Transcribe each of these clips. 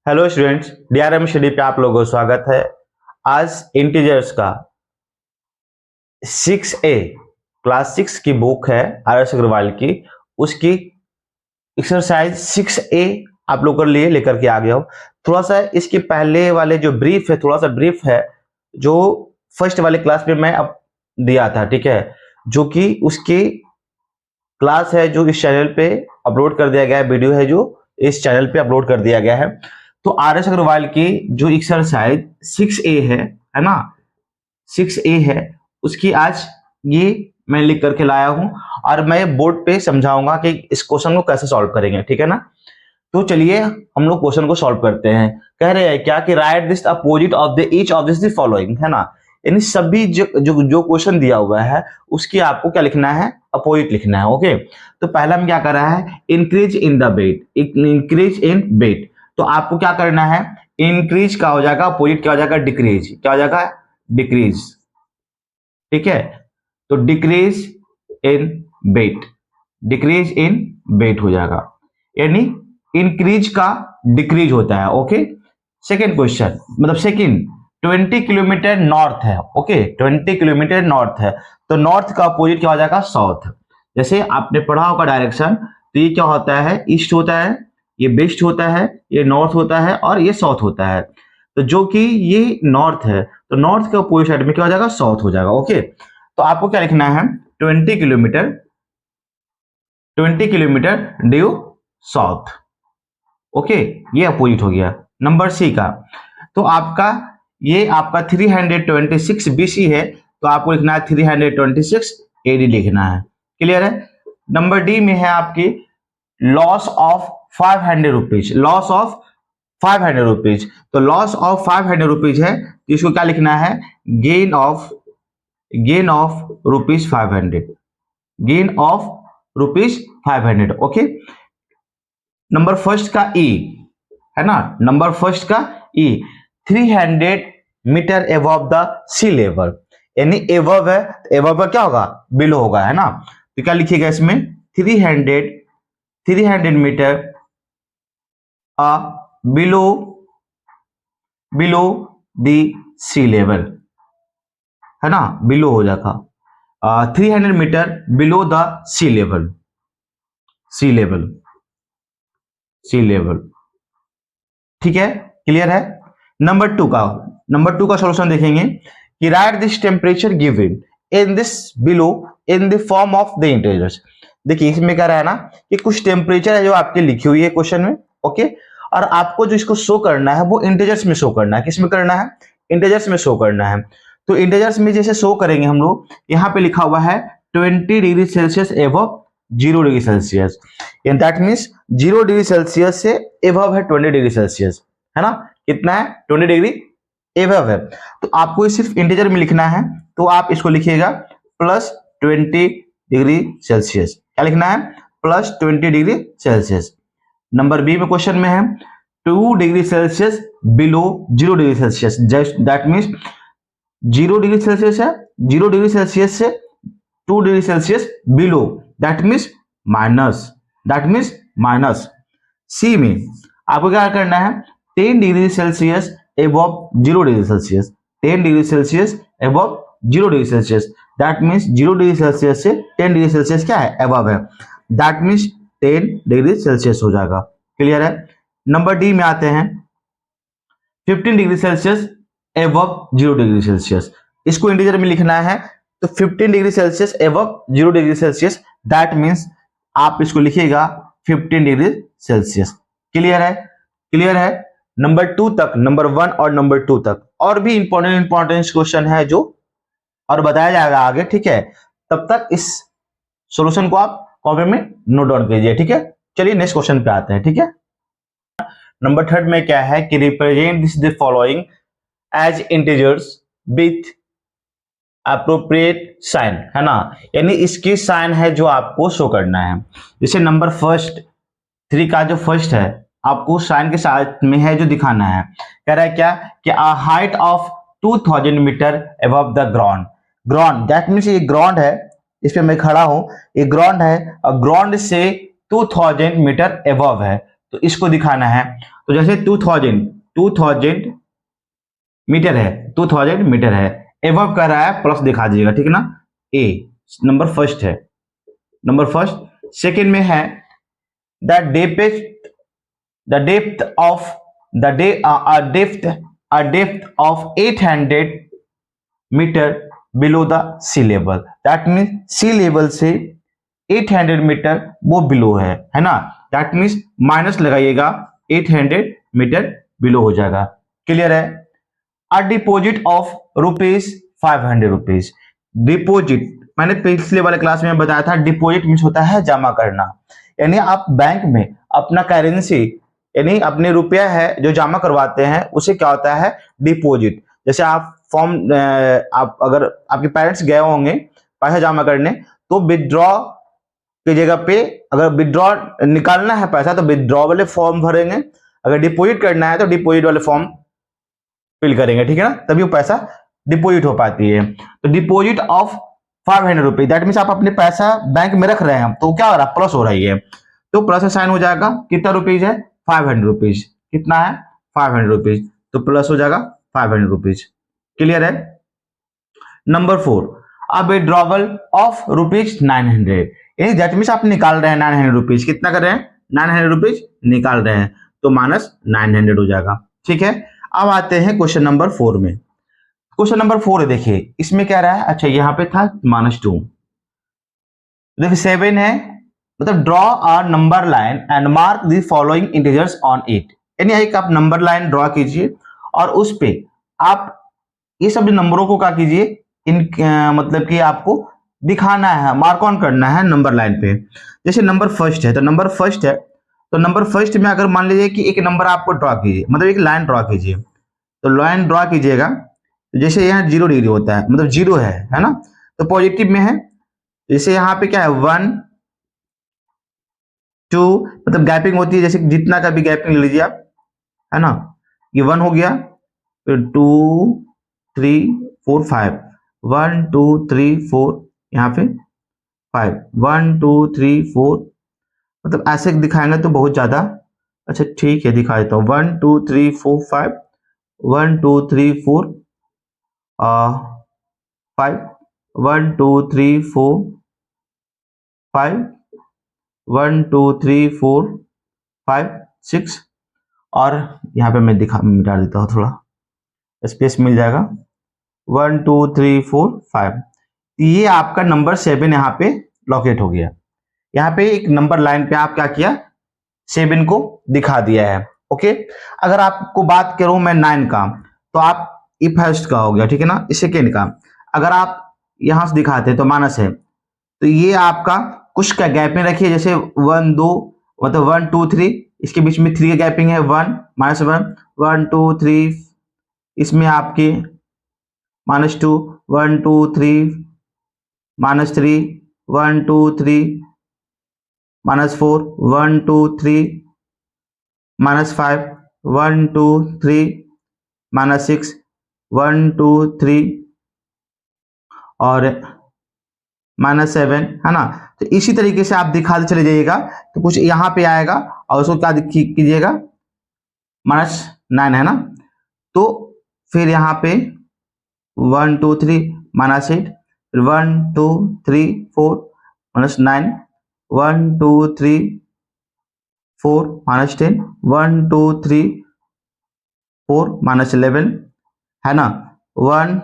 Hello students, DRM study पे आप लोगों का स्वागत है। आज इंटीजर्स का 6A क्लास 6 की बुक है आर.एस. अग्रवाल की, उसकी एक्सरसाइज 6A आप लोगों के लिए लेकर के आ गया हूं। थोड़ा सा इसके पहले वाले जो ब्रीफ है, थोड़ा सा ब्रीफ है जो फर्स्ट वाले क्लास में मैं अब दिया था, ठीक है, जो कि उसकी क्लास है जो इस चैनल पे अपलोड कर दिया गया है, वीडियो है जो इस चैनल पे अपलोड कर दिया गया है। तो आर.एस. अग्रवाल की जो एक्सरसाइज 6A है ना, 6A है, उसकी आज ये मैं लिख करके लाया हूं और मैं बोर्ड पे समझाऊंगा कि इस क्वेश्चन को कैसे सॉल्व करेंगे, ठीक है ना। तो चलिए हम लोग क्वेश्चन को सॉल्व करते हैं। कह रहे हैं क्या कि right this opposite of the each of this following, है ना, यानी सभी जो क्वेश्चन दिया हुआ है उसकी आपको क्या लिखना है, अपोजिट लिखना है। ओके, तो पहला में क्या कर रहा है, increase in the weight, increase in weight. तो आपको क्या करना है, इंक्रीज का हो जाएगा, अपोजिट क्या हो जाएगा, डिक्रीज, क्या हो जाएगा, डिक्रीज, ठीक है। तो decrease in weight, decrease in weight हो जाएगा, यानी इंक्रीज का डिक्रीज होता है। ओके, सेकेंड क्वेश्चन, मतलब सेकेंड 20 किलोमीटर नॉर्थ है। ओके, 20 किलोमीटर नॉर्थ है, तो नॉर्थ का अपोजिट क्या हो जाएगा, साउथ। जैसे आपने पढ़ा होगा डायरेक्शन, तो ये क्या होता है, ईस्ट होता है, ये वेस्ट होता है, ये नॉर्थ होता है और ये साउथ होता है। तो जो कि ये नॉर्थ है, तो नॉर्थ के अपोजिट साइड में क्या हो जाएगा, साउथ हो जाएगा। ओके, तो आपको क्या लिखना है, 20 kilometre, 20 kilometre due south. Okay, ये अपोजिट हो गया। नंबर सी का, तो आपका ये आपका 326 BC है, तो आपको लिखना है 326 AD लिखना है। क्लियर है। नंबर डी में है आपकी loss of 500 rupees, loss of 500 rupees, तो लॉस ऑफ 500 रुपीज है, तो इसको क्या लिखना है, gain of rupees 500, gain of rupees 500। Okay, number first का ई है ना, नंबर फर्स्ट का E 300 metre above the sea level, यानी एबव है, एबव का क्या होगा, बिलो होगा, है ना। तो क्या लिखिएगा इसमें, 300 metre below the sea level, है ना, बिलो हो जाएगा 300 metre below the sea level, sea level, sea level, ठीक है। क्लियर है। नंबर टू का सॉल्यूशन देखेंगे कि right this temperature given in this below in the form of the integers. देखिए इसमें क्या रहा है ना कि कुछ टेम्परेचर है जो आपके लिखी हुई है क्वेश्चन में। ओके, और आपको जो इसको शो करना है वो इंटीजर्स में शो करना है। किसमें करना है, इंटीजर्स में शो करना है। तो इंटीजर्स में जैसे शो करेंगे हम लोग, यहाँ पे लिखा हुआ है 20 degree Celsius above 0 degree Celsius, that means 0 degree Celsius से एबव है 20 डिग्री सेल्सियस, है ना। कितना है, 20 डिग्री एबव है। तो आपको सिर्फ इंटीजर में लिखना है, तो आप इसको लिखिएगा +20 डिग्री सेल्सियस। क्या लिखना है, +20 डिग्री सेल्सियस। नंबर बी में क्वेश्चन में है 2 degree Celsius below 0 degree Celsius, just that means 0 degree Celsius है, 0 डिग्री सेल्सियस से 2 degree Celsius below, that means minus, that means minus. C में आपको क्या करना है, 10 degree Celsius above 0 degree Celsius, 10 degree Celsius above 0 degree Celsius, that means 0 degree Celsius से 10 degree Celsius क्या है, एबव है, दैट मीन्स 10 डिग्री सेल्सियस हो जाएगा। क्लियर है। नंबर डी में आते हैं 15 degree Celsius above 0 degree Celsius, इसको इंटीजर में लिखना है, तो 15 degree Celsius above 0 degree Celsius, that means आप इसको लिखिएगा 15 डिग्री सेल्सियस। क्लियर है, क्लियर है। नंबर 2 तक, नंबर 1 और नंबर 2 तक और भी इंपॉर्टेंट क्वेश्चन है जो और बताया जाएगा आगे, ठीक है। तब तक इस सॉल्यूशन को आप कॉपी में नोट डाउन कीजिए, ठीक है। चलिए नेक्स्ट क्वेश्चन पे आते हैं, ठीक है। नंबर 3 में क्या है कि represent this the following as integers with appropriate sign, है ना, यानी इसकी साइन है जो आपको शो करना है। जैसे नंबर फर्स्ट 3 का जो फर्स्ट है आपको साइन के साथ में है जो दिखाना है। कह रहा है क्या कि a height of 2000 metre above the ground, ground that means ये ग्राउंड है, इस पे मैं खड़ा हूं, ये ग्राउंड है और ग्राउंड से 2000 मीटर अबव है, तो इसको दिखाना है। तो जैसे 2000 मीटर है, 2000 मीटर है, एवब कर रहा है प्लस दिखा दीजिएगा, ठीक है ना। ए नंबर फर्स्ट है, नंबर फर्स्ट। सेकेंड में है the depth, the depth of the depth of 800 metre below the sea level, that means sea level से 800 मीटर वो बिलो है ना। दैट मीन्स माइनस लगाइएगा, 800 मीटर बिलो हो जाएगा। क्लियर है। A deposit of ₹500। डिपॉजिट मैंने पिछले वाले क्लास में बताया था, डिपॉजिट मीन्स होता है जमा करना, यानी आप बैंक में अपना करेंसी यानी अपने रुपया है जो जमा करवाते हैं उसे क्या होता है, डिपॉजिट। जैसे आप फॉर्म आप अगर आपके पेरेंट्स गए होंगे पैसा जमा करने तो विथड्रॉ की जगह पे अगर विथड्रॉ निकालना है पैसा तो विथड्रॉ वाले फॉर्म भरेंगे, अगर डिपॉजिट करना है तो डिपॉजिट वाले फॉर्म फिल करेंगे, ठीक है ना, तभी वो पैसा डिपॉजिट हो पाती है। तो डिपॉजिट ऑफ ₹500, दैट मीन्स आप अपने पैसा बैंक में रख रहे हैं तो क्या हो रहा है, प्लस हो रही है, तो प्लस से साइन हो जाएगा। कितना रुपीज है, ₹500। कितना है, ₹500, तो प्लस हो जाएगा ₹500। क्लियर है। नंबर 4, अब विड्रॉवल ऑफ ₹900, यानी दैट मीन्स आप निकाल रहे हैं ₹900। कितना कर रहे हैं, ₹900 निकाल रहे हैं, तो माइनस 900 हो जाएगा। ठीक है। अब आते हैं क्वेश्चन नंबर 4 में। क्वेश्चन नंबर 4 है, देखिए इसमें क्या रहा है, अच्छा यहाँ पे था -2, देखिए 7 है, मतलब draw a number line and mark the following integers on it, यानी एक आप नंबर लाइन ड्रॉ कीजिए और उस पे आप ये सब नंबरों को क्या कीजिए, इन मतलब कि आपको दिखाना है, मार्क ऑन करना है नंबर लाइन पे। जैसे नंबर फर्स्ट है तो नंबर फर्स्ट है तो नंबर फर्स्ट में अगर मान लीजिए कि एक नंबर आपको ड्रॉ कीजिए, मतलब एक लाइन ड्रॉ कीजिए, तो लाइन ड्रॉ कीजिएगा, जैसे यहाँ 0 डिग्री होता है, मतलब 0 है ना, तो पॉजिटिव में है। जैसे यहाँ पे क्या है 1 2, मतलब गैपिंग होती है, जैसे जितना का भी गैपिंग लीजिए आप, है ना, ये 1 हो गया, फिर 2 3 4 5, 1 2 3 4, यहाँ पे 5, 1 2 3 4, मतलब ऐसे दिखाएंगे तो बहुत ज्यादा, अच्छा ठीक है दिखा देता हूँ, 1 2 3 4 5, 1 2 3 4 5, 1 2 3 4 5, 1 2 3 4 5 6, और यहाँ पे मैं मिटा देता हूँ, थोड़ा स्पेस मिल जाएगा, 1 2 3 4 5। ये आपका नंबर 7 यहाँ पे लोकेट हो गया। यहाँ पे एक नंबर लाइन पे आप क्या किया, 7 को दिखा दिया है। ओके। अगर आपको बात करूं मैं 9 का, तो आप ये फर्स्ट का हो गया, ठीक है ना, सेकेंड का अगर आप यहां से दिखाते तो माइनस है, तो ये आपका कुछ का गैप में रखिए, जैसे 1 2, मतलब 1 2 3, इसके बीच में 3 का गैपिंग है, 1 -1 1 2 3, इसमें आपके -2 1 2 3 -3 1 2 3 -4 1 2 3 -5 1 2 3 -6 1 2 3 और -7, है ना। तो इसी तरीके से आप दिखाते चले जाइएगा, तो कुछ यहाँ पे आएगा और उसको क्या कीजिएगा, -9 है ना, तो फिर यहाँ पे 1 2 3 -8, 1 2 3 4 -9, 1 2 3 4 -10, 1 2 3 4 -11, है ना, 1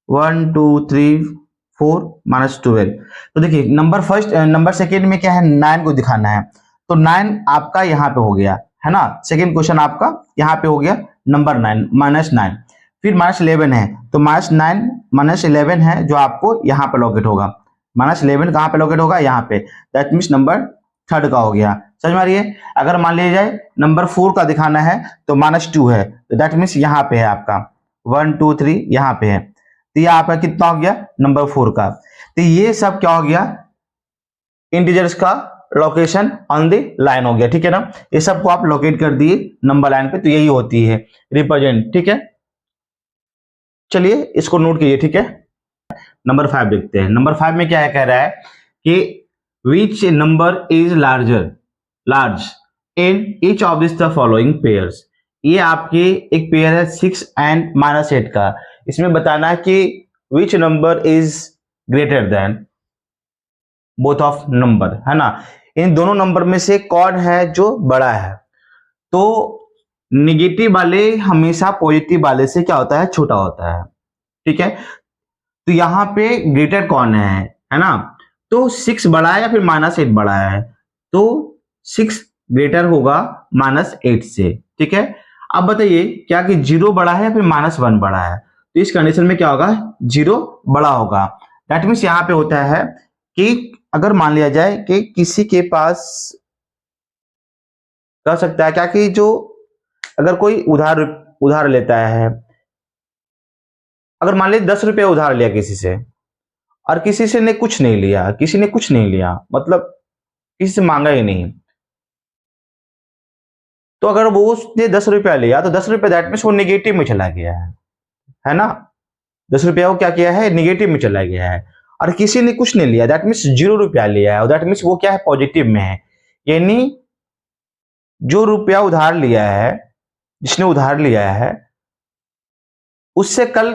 1 2 3 4 -12। तो देखिए नंबर सेकेंड में क्या है, 9 को दिखाना है, तो 9 आपका यहाँ पे हो गया, है ना, सेकेंड क्वेश्चन आपका यहाँ पे हो गया नंबर 9 -9। फिर -11 है, तो -9 -11 है जो आपको यहाँ पे लोकेट होगा, -11 कहाँ पे लोकेट होगा, यहाँ पे, दैट मीन्स नंबर थर्ड का हो गया। समझ में आ रही है। अगर मान लीजिए जाए नंबर 4 का दिखाना है तो -2 है, तो दैट मीन्स यहाँ पे है आपका 1 2 3, यहाँ पे है, तो ये आपका कितना हो गया, नंबर 4 का। तो ये सब क्या हो गया, इंटीजर्स का लोकेशन ऑन द लाइन हो गया, ठीक है ना। ये सबको आप लोकेट कर दिए नंबर लाइन पे, तो यही होती है रिप्रेजेंट, ठीक है। चलिए इसको नोट कीजिए, ठीक है। नंबर 5 देखते हैं। नंबर 5 में क्या है, कह रहा है कि which number is large in each of this the following pairs. ये आपके एक पेयर है 6 एंड -8 का। इसमें बताना है कि which number is greater than both of number, है ना। इन दोनों नंबर में से कौन है जो बड़ा है। तो निगेटिव वाले हमेशा पॉजिटिव वाले से क्या होता है, छोटा होता है, ठीक है। तो यहाँ पे ग्रेटर कौन है ना। तो 6 बड़ा है या फिर -8 बड़ा है, तो 6 ग्रेटर होगा -8 से, ठीक है। अब बताइए क्या कि 0 बड़ा है या फिर -1 बड़ा है। तो इस कंडीशन में क्या होगा, 0 बड़ा होगा। दैट मीन्स यहाँ पे होता है कि अगर मान लिया जाए कि किसी के पास कह सकता है क्या कि जो अगर कोई उधार उधार लेता है, अगर मान लीजिए 10 रुपया उधार लिया किसी से, और किसी से ने कुछ नहीं लिया, किसी ने कुछ नहीं लिया, मतलब किसी से मांगा ही नहीं, तो अगर वो उसने 10 रुपया लिया तो 10 रुपया दैट मीन्स वो निगेटिव में चला गया है ना। 10 रुपया वो क्या किया है, निगेटिव में चला गया है। और किसी ने कुछ नहीं लिया दैट मीन्स 0 रुपया लिया है, दैट मीन्स वो क्या है, पॉजिटिव में है। यानी जो रुपया उधार लिया है, जिसने उधार लिया है, उससे कल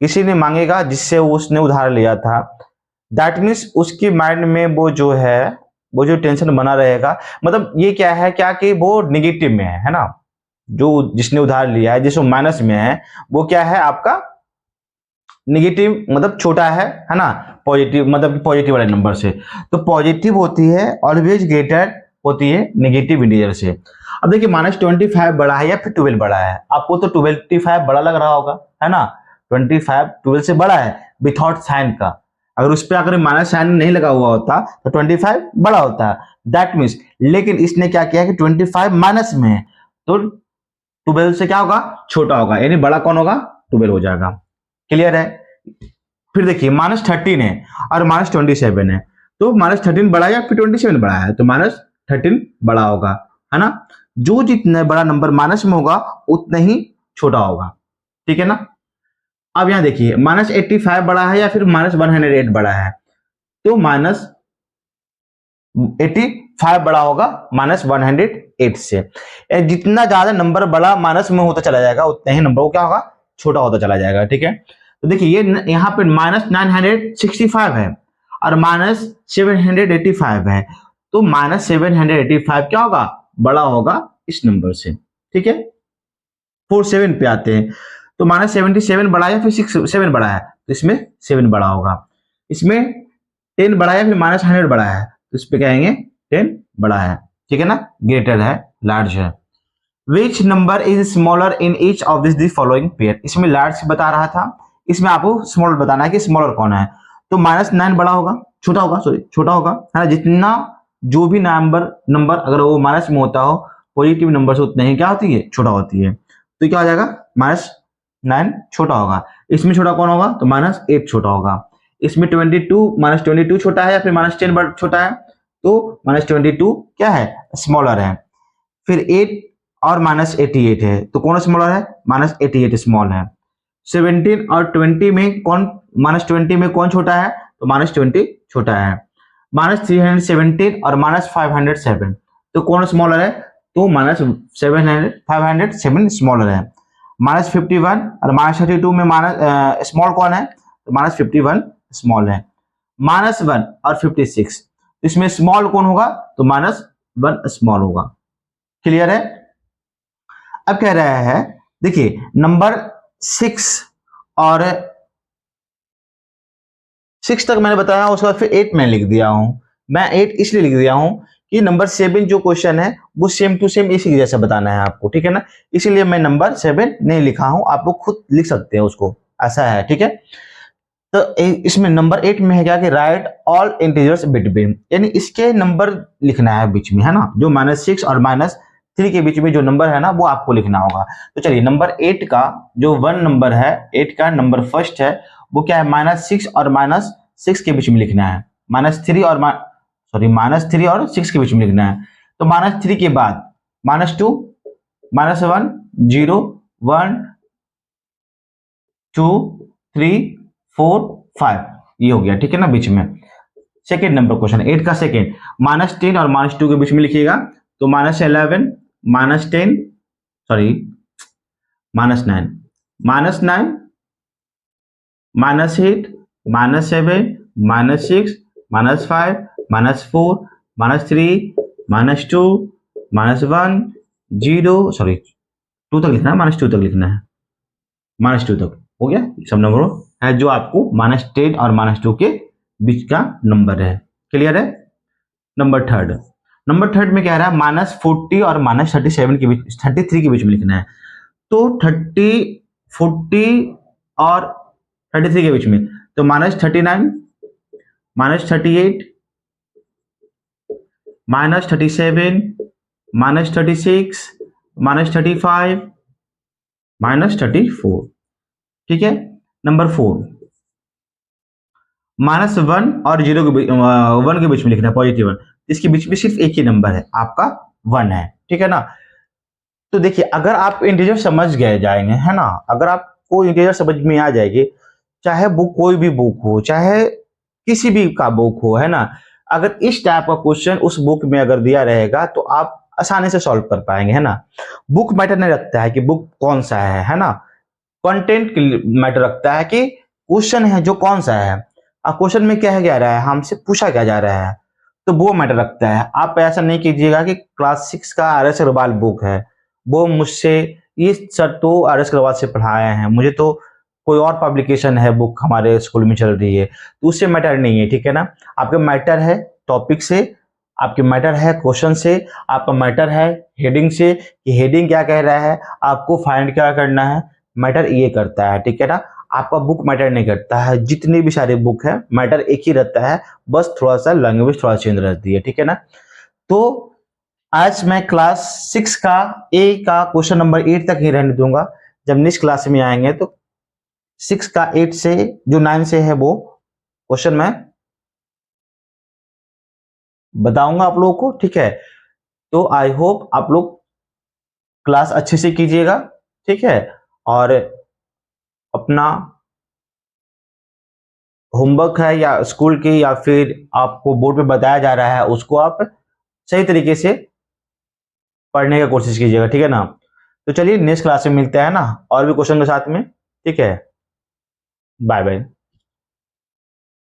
किसी ने मांगेगा जिससे उसने उधार लिया था, दैट मीन्स उसकी माइंड में वो जो है, वो जो टेंशन बना रहेगा। मतलब ये क्या है, क्या कि वो निगेटिव में है ना। जो जिसने उधार लिया है, जिसको माइनस में है, वो क्या है आपका निगेटिव, मतलब छोटा है ना। पॉजिटिव मतलब पॉजिटिव वाले नंबर से। तो पॉजिटिव होती है ऑलवेज ग्रेटर होती है नेगेटिव इंटीजर से। अब देखिए -25 बड़ा है या फिर 12 बड़ा है। आपको तो 25 बड़ा लग रहा होगा, है ना। 25 12 से बड़ा है विथआउट साइन का। अगर उस पर अगर माइनस साइन नहीं लगा हुआ होता तो 25 बड़ा होता। दैट मीन्स, लेकिन इसने क्या किया कि 25 माइनस में है, तो 12 से क्या होगा, छोटा होगा, यानी बड़ा कौन होगा, 12 हो जाएगा। क्लियर है। फिर देखिए -13 है और -27 है, तो -13 बड़ा है या फिर 27 बड़ा है, तो -13 बड़ा होगा, है ना। जो जितना बड़ा नंबर माइनस में होगा उतना ही छोटा होगा, ठीक है ना। अब यहां देखिए -85 बड़ा है या फिर -108 बड़ा है, तो -85 बड़ा होगा -108 से। जितना ज्यादा नंबर बड़ा माइनस में होता चला जाएगा उतना ही नंबर क्या होगा, छोटा होता चला जाएगा, ठीक है। तो देखिए ये यहाँ पे -965 है और -785 है, तो -785 क्या होगा, बड़ा होगा इस नंबर से, ठीक है। 47 पे आते हैं, तो -77 बड़ा है या फिर 7 बड़ा है, तो इसमें 7 बड़ा होगा। इसमें 10 बड़ा है या फिर -100 बड़ा है, तो इस पे कहेंगे 10 बड़ा है, ठीक है ना, ग्रेटर है, लार्ज है। Which number is smaller in each of this following pair. इसमें लार्ज बता रहा था, इसमें आपको स्मॉलर बताना है कि स्मॉलर कौन है। तो -9 बड़ा होगा, छोटा होगा, सॉरी छोटा होगा, है ना। जितना जो भी नंबर अगर वो माइनस में होता हो पॉजिटिव नंबर से, उतना ही क्या होती है, छोटा होती है। तो क्या हो जाएगा, -9 छोटा होगा। इसमें छोटा कौन होगा, तो -8 छोटा होगा। इसमें 22 -22 छोटा है या फिर -10 छोटा है, तो -22 क्या है, स्मॉलर है। फिर 8 और -88 है, तो कौन स्मॉलर है, -88 स्मॉल है। 17 और 20 में कौन, -20 में कौन छोटा है, तो -20 छोटा है। -317 और -507, तो कौन स्मॉलर है, तो -507 स्मॉलर है। -51 और -32 में स्मॉल कौन है, तो -51 स्मॉल है। -1 और 56, इसमें स्मॉल कौन होगा, तो -1 स्मॉल होगा। क्लियर है। अब कह रहा है देखिए नंबर 6 और 6 तक मैंने बताया, उसके बाद फिर 8 मैं लिख दिया हूं। मैं 8 इसलिए लिख दिया हूं कि नंबर 7 जो क्वेश्चन है वो सेम टू सेम इसी जैसा बताना है आपको, ठीक है ना। इसीलिए मैं नंबर 7 नहीं लिखा हूं, आप लोग खुद लिख सकते हैं उसको, ऐसा है, ठीक है। तो इसमें नंबर 8 में है क्या कि राइट ऑल इंटीजर्स बिटवीन, यानी इसके नंबर लिखना है बीच में, है ना। जो -6 और -3 के बीच में जो नंबर है ना, वो आपको लिखना होगा। तो चलिए नंबर 8 का जो 1 नंबर है, 8 का नंबर फर्स्ट है, वो क्या है, -6 और -6 के बीच में लिखना है। -3 और -3 और 6 के बीच में लिखना है। तो -3 के बाद -2 -1 0 1 2 3 4 5, ये हो गया, ठीक है ना, बीच में सेकेंड नंबर क्वेश्चन 8 का सेकेंड, -10 और -2 के बीच में लिखिएगा। तो -11, -10, सॉरी -9, -9, -8, -7, -6, -5, -4, -3, -2, -1, 0, सॉरी 2 तक लिखना है, -2 तक लिखना है, -2 तक हो गया। सब नंबर है जो आपको -10 और -2 के बीच का नंबर है। क्लियर है। नंबर थर्ड में क्या रहा है, -40 और -37 के बीच, 33 के बीच में लिखना है। तो 30, 40 और 33 के बीच में, तो -39, -38, -37, -36, -35, -34। ठीक है। नंबर 4, -1 और 0 के बीच, 1 के बीच में लिखना है, पॉजिटिव 1। इसके बीच में सिर्फ एक ही नंबर है आपका, 1 है। ठीक है ना। तो देखिए, अगर आप इंटीजर समझ गए जाएंगे, है ना, अगर आपको इंटीजर समझ में आ जाएगी, चाहे बुक कोई भी बुक हो, चाहे किसी भी का बुक हो, है ना, अगर इस टाइप का क्वेश्चन उस बुक में अगर दिया रहेगा तो आप आसानी से सॉल्व कर पाएंगे, है ना। बुक मैटर नहीं रखता है कि बुक कौन सा है ना, कंटेंट मैटर रखता है कि क्वेश्चन है जो कौन सा है, अब क्वेश्चन में क्या है जा रहा है, हमसे पूछा क्या जा रहा है, तो वो मैटर रखता है। आप ऐसा नहीं कीजिएगा कि क्लास 6 का RS अग्रवाल बुक है, वो मुझसे ये सर तो RS अग्रवाल से पढ़ाए हैं, मुझे तो कोई और पब्लिकेशन है बुक हमारे स्कूल में चल रही है, तो उससे मैटर नहीं है। ठीक है ना। आपका मैटर है टॉपिक से, आपके मैटर है क्वेश्चन से, आपका मैटर है हेडिंग से कि हेडिंग क्या कह रहा है, आपको फाइंड क्या करना है, मैटर ये करता है। ठीक है ना। आपका बुक मैटर नहीं करता है, जितनी भी सारे बुक है मैटर एक ही रहता है, बस थोड़ा सा लैंग्वेज थोड़ा चेंज रहती है। ठीक है ना। तो आज मैं क्लास 6 का ए का क्वेश्चन नंबर 8 तक ही रहने दूंगा। जब नेक्स्ट क्लास में आएंगे तो 6 का 8 से जो 9 से है वो क्वेश्चन मैं बताऊंगा आप लोगों को। ठीक है। तो आई होप आप लोग क्लास अच्छे से कीजिएगा। ठीक है। और अपना होमवर्क है या स्कूल की या फिर आपको बोर्ड पे बताया जा रहा है, उसको आप सही तरीके से पढ़ने का कोशिश कीजिएगा। ठीक है ना। तो चलिए नेक्स्ट क्लास में मिलते हैं ना, और भी क्वेश्चन के साथ में। ठीक है। Bye bye.